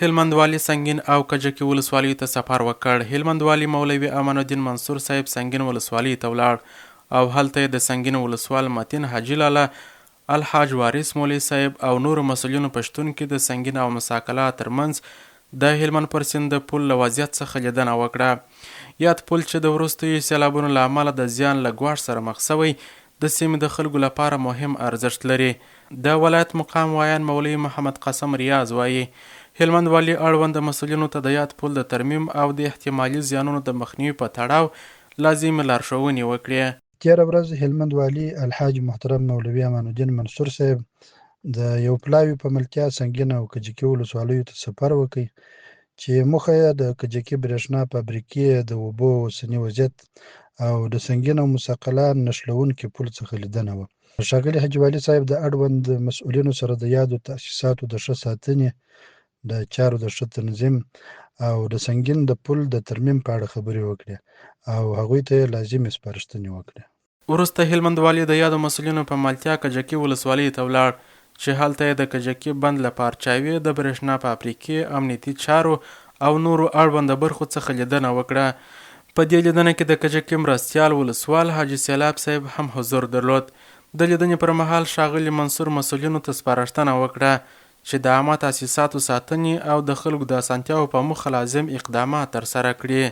هلمند والي سنګین او کجکي ولسوالیو ته سفر وکړ. هلمند والي مولوي امان الدین منصور صاحب سنګین ولسوالیو ته ولاړ او هلته د سنګین ولسوال متین حاجي لاله، الحاج وارث مولوي صاحب او نورو مسؤلینو په شتون کې د سنګین او مساکلا ترمنځ د هلمند پر سیند د پل له وضعیت څخه لیدنه وکړه. یاد پل چې د وروستیو سیلابونو له امله د زیان له ګواښ سره مخ شوی، د سیمې د خلکو لپاره مهم ارزښت لري. د ولایت مقام وایان مولوي محمد قاسم ریاض وایي هلمند والي اړوند مسؤلینو ته د یاد پل د ترمیم او د احتمالي زیانونو د مخنیوي په تړاو لازمي لارښوونې وکړې. تېره ورځ هلمند والي الحاج محترم مولوي امان الدین منصور صاحب د یو پلاوي په ملتیا سنګین او کجکي ولسوالیو ته سفر وکړ چې موخه یې د کجکي برېښنا فابریکې د اوبو اوسني وضعیت او د سنګین او مساقلا نښلونکي پل څخه لیدنه وه. ښاغلي حاجي والي صاحب د اړوند مسؤلینو سره د یادو تاسیساتو د ښه ساتنې، د چارو د ښه تنظیم او د سنګین د پل د ترمیم په اړه خبرې وکړې او هغوی ته یې لازمې سپارښتنې وکړې. وروسته هلمند والي د یادو مسؤلینو په ملتیا کجکي ولسوالیو ته ولاړ چې هلته یې د کجکي بند له پارچاوي، د برېښنا فابریکې، امنیتي چارو او نورو اړونده برخو څخه لیدنه وکړه. په دې لیدنه کې د کجکي مرستیال ولسوال حاجي سیلاب صاحب هم حضور درلود. د لیدنې پر مهال ښاغلي منصور مسؤلینو ته سپارښتنه وکړه چې د عامه تاسیساتو ساتنې او د خلکو د اسانتیاو په موخه لازم اقدامات ترسره کړي.